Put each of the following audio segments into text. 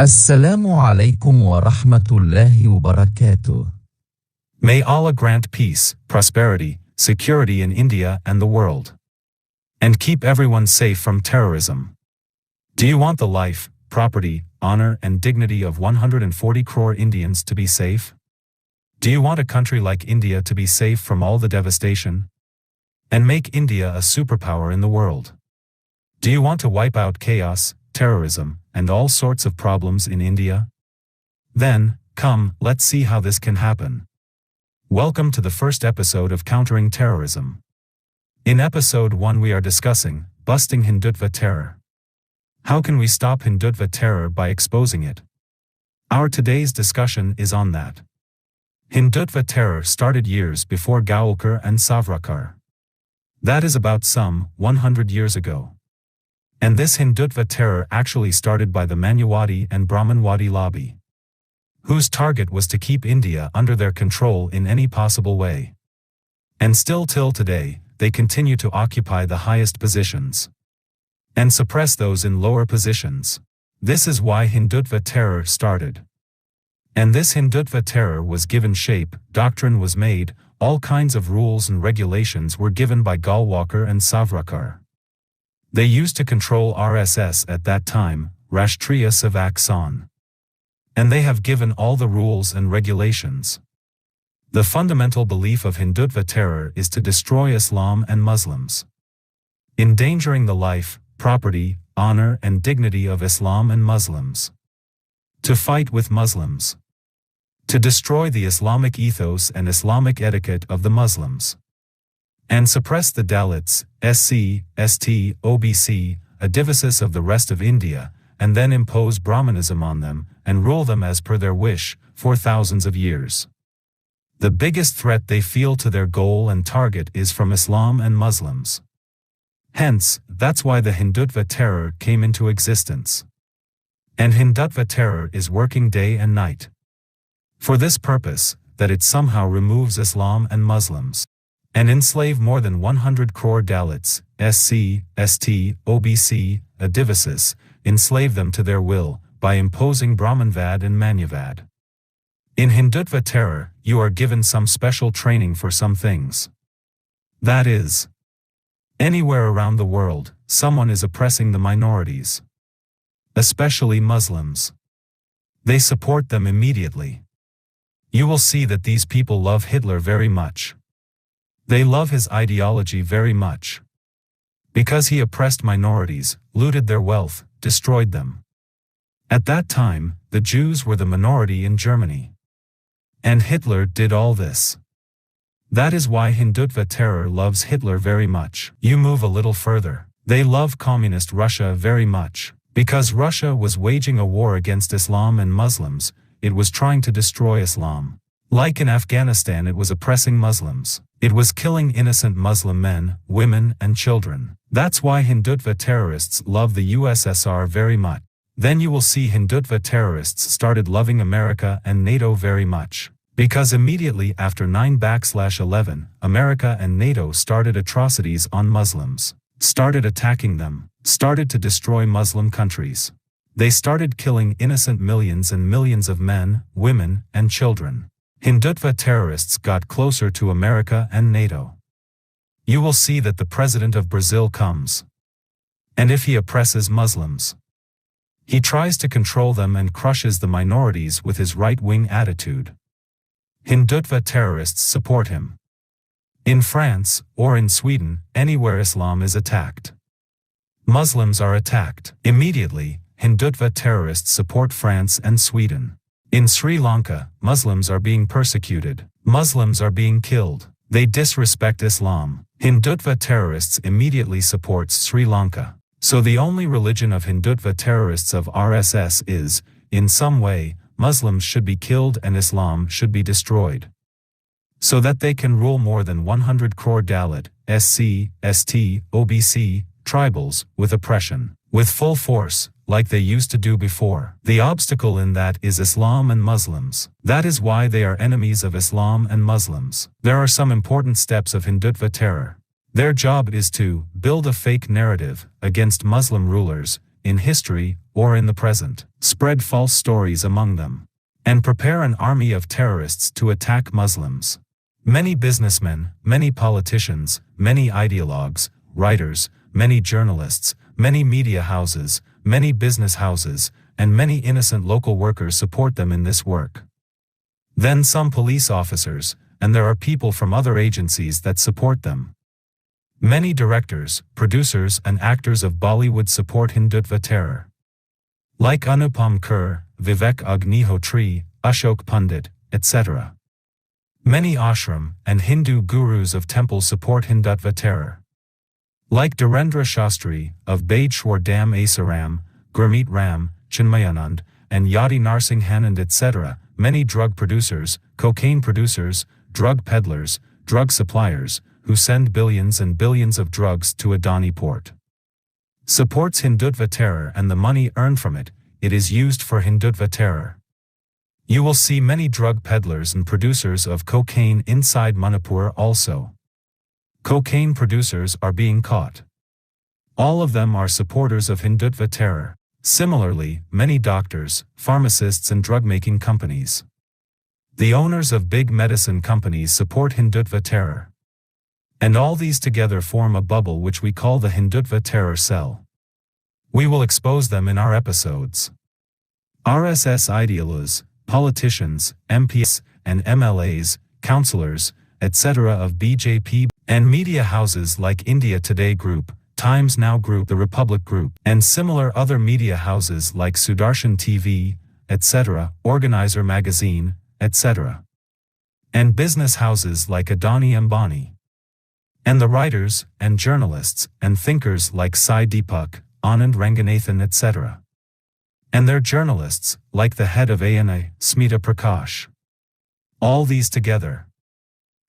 Assalamu alaikum wa rahmatullahi wa barakatuh. May Allah grant peace, prosperity, security in India and the world. And keep everyone safe from terrorism. Do you want the life, property, honor and dignity of 140 crore Indians to be safe? Do you want a country like India to be safe from all the devastation? And make India a superpower in the world? Do you want to wipe out chaos, terrorism, and all sorts of problems in India? Then, come, let's see how this can happen. Welcome to the first episode of Countering Terrorism. In episode 1 we are discussing, busting Hindutva terror. How can we stop Hindutva terror by exposing it? Our today's discussion is on that. Hindutva terror started years before Gaulkar and Savarkar. That is about some 100 years ago. And this Hindutva terror actually started by the Manyawadi and Brahmanwadi lobby, whose target was to keep India under their control in any possible way. And still till today, they continue to occupy the highest positions and suppress those in lower positions. This is why Hindutva terror started. And this Hindutva terror was given shape, doctrine was made, all kinds of rules and regulations were given by Gaulkar and Savarkar. They used to control RSS at that time, Rashtriya Sevak Sangh. And they have given all the rules and regulations. The fundamental belief of Hindutva terror is to destroy Islam and Muslims, endangering the life, property, honor and dignity of Islam and Muslims. To fight with Muslims. To destroy the Islamic ethos and Islamic etiquette of the Muslims. And suppress the Dalits, SC, ST, OBC, Adivasis of the rest of India, and then impose Brahmanism on them, and rule them as per their wish, for thousands of years. The biggest threat they feel to their goal and target is from Islam and Muslims. Hence, that's why the Hindutva terror came into existence. And Hindutva terror is working day and night. For this purpose, that it somehow removes Islam and Muslims. And enslave more than 100 crore Dalits, SC, ST, OBC, Adivasis, enslave them to their will, by imposing Brahmanvad and Manyavad. In Hindutva terror, you are given some special training for some things. That is, anywhere around the world, someone is oppressing the minorities. Especially Muslims. They support them immediately. You will see that these people love Hitler very much. They love his ideology very much. Because he oppressed minorities, looted their wealth, destroyed them. At that time, the Jews were the minority in Germany. And Hitler did all this. That is why Hindutva terror loves Hitler very much. You move a little further. They love communist Russia very much. Because Russia was waging a war against Islam and Muslims, it was trying to destroy Islam. Like in Afghanistan, it was oppressing Muslims. It was killing innocent Muslim men, women, and children. That's why Hindutva terrorists love the USSR very much. Then you will see Hindutva terrorists started loving America and NATO very much. Because immediately after 9/11, America and NATO started atrocities on Muslims. Started attacking them. Started to destroy Muslim countries. They started killing innocent millions and millions of men, women, and children. Hindutva terrorists got closer to America and NATO. You will see that the president of Brazil comes. And if he oppresses Muslims, he tries to control them and crushes the minorities with his right-wing attitude. Hindutva terrorists support him. In France, or in Sweden, anywhere Islam is attacked, Muslims are attacked. Immediately, Hindutva terrorists support France and Sweden. In Sri Lanka, Muslims are being persecuted. Muslims are being killed. They disrespect Islam. Hindutva terrorists immediately supports Sri Lanka. So the only religion of Hindutva terrorists of RSS is, in some way, Muslims should be killed and Islam should be destroyed. So that they can rule more than 100 crore Dalit, SC, ST, OBC, tribals, with oppression, with full force, like they used to do before. The obstacle in that is Islam and Muslims. That is why they are enemies of Islam and Muslims. There are some important steps of Hindutva terror. Their job is to build a fake narrative against Muslim rulers, in history, or in the present, spread false stories among them, and prepare an army of terrorists to attack Muslims. Many businessmen, many politicians, many ideologues, writers, many journalists, many media houses, many business houses, and many innocent local workers support them in this work. Then some police officers, and there are people from other agencies that support them. Many directors, producers and actors of Bollywood support Hindutva terror. Like Anupam Kher, Vivek Agnihotri, Ashok Pandit, etc. Many ashram and Hindu gurus of temples support Hindutva terror. Like Dhirendra Shastri, of Badeshwar Dam Asaram, Gurmeet Ram, Chinmayanand, and Yadi Narsinghanand etc., many drug producers, cocaine producers, drug peddlers, drug suppliers, who send billions and billions of drugs to Adani port, supports Hindutva terror, and the money earned from it, it is used for Hindutva terror. You will see many drug peddlers and producers of cocaine inside Manipur also. Cocaine producers are being caught. All of them are supporters of Hindutva terror. Similarly, many doctors, pharmacists and drug-making companies. The owners of big medicine companies support Hindutva terror. And all these together form a bubble which we call the Hindutva terror cell. We will expose them in our episodes. RSS ILYAS, politicians, MPs, and MLAs, councillors, etc. of BJP, and media houses like India Today Group, Times Now Group, The Republic Group, and similar other media houses like Sudarshan TV, etc., Organizer Magazine, etc. And business houses like Adani Ambani. And the writers, and journalists, and thinkers like Sai Deepak, Anand Ranganathan, etc. And their journalists, like the head of ANA, Smita Prakash. All these together.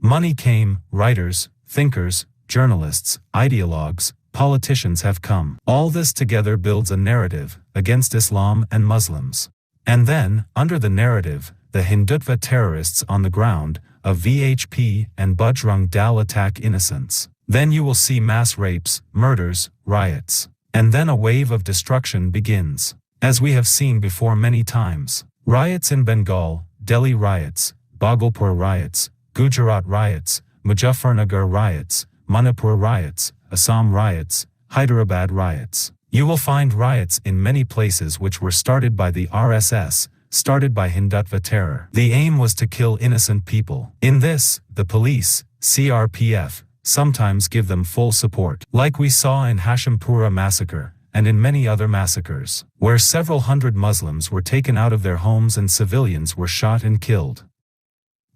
Money came, writers, thinkers, journalists, ideologues, politicians have come. All this together builds a narrative against Islam and Muslims. And then, under the narrative, the Hindutva terrorists on the ground of VHP and Bajrang Dal attack innocents. Then you will see mass rapes, murders, riots. And then a wave of destruction begins. As we have seen before many times. Riots in Bengal, Delhi riots, Bhagalpur riots, Gujarat riots, Muzaffarnagar riots, Manipur riots, Assam riots, Hyderabad riots. You will find riots in many places which were started by the RSS, started by Hindutva terror. The aim was to kill innocent people. In this, the police, CRPF, sometimes give them full support. Like we saw in Hashimpura massacre, and in many other massacres, where several hundred Muslims were taken out of their homes and civilians were shot and killed.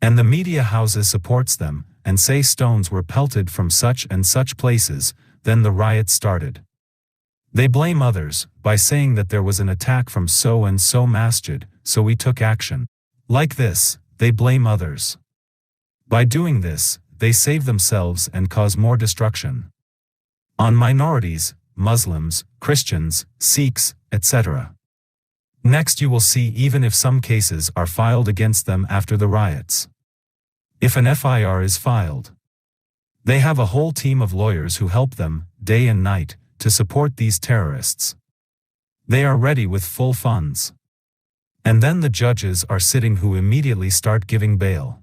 And the media houses supports them, and say stones were pelted from such and such places, then the riot started. They blame others, by saying that there was an attack from so and so masjid, so we took action. Like this, they blame others. By doing this, they save themselves and cause more destruction. On minorities, Muslims, Christians, Sikhs, etc. Next you will see even if some cases are filed against them after the riots. If an FIR is filed, they have a whole team of lawyers who help them, day and night, to support these terrorists. They are ready with full funds. And then the judges are sitting who immediately start giving bail.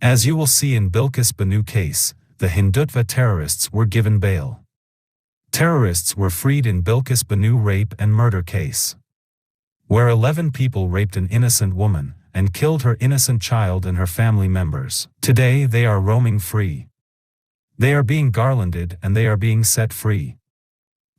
As you will see in Bilkis Banu case, the Hindutva terrorists were given bail. Terrorists were freed in Bilkis Banu rape and murder case, where 11 people raped an innocent woman, and killed her innocent child and her family members. Today they are roaming free. They are being garlanded and they are being set free.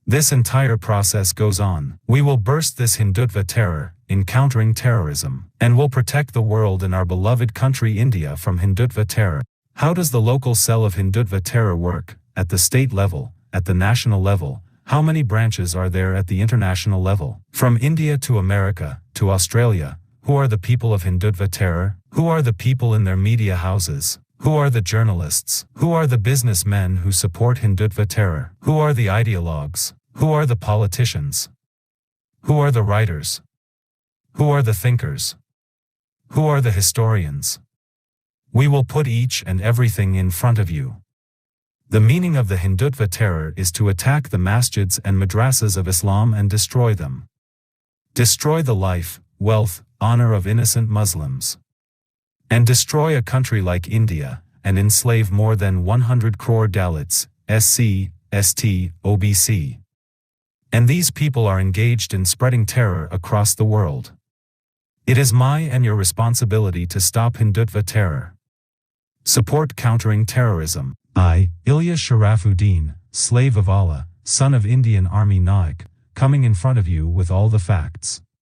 This entire process goes on. We will burst this Hindutva terror, in countering terrorism, and will protect the world and our beloved country India from Hindutva terror. How does the local cell of Hindutva terror work? At the state level, at the national level, how many branches are there at the international level? From India to America, to Australia, who are the people of Hindutva terror? Who are the people in their media houses? Who are the journalists? Who are the businessmen who support Hindutva terror? Who are the ideologues? Who are the politicians? Who are the writers? Who are the thinkers? Who are the historians? We will put each and everything in front of you. The meaning of the Hindutva terror is to attack the masjids and madrasas of Islam and destroy them. Destroy the life, wealth, honor of innocent Muslims. And destroy a country like India, and enslave more than 100 crore Dalits, SC, ST, OBC. And these people are engaged in spreading terror across the world. It is my and your responsibility to stop Hindutva terror. Support countering terrorism. I, ILYAS Sharafuddin, slave of Allah, son of Indian Army NAIK, coming in front of you with all the facts.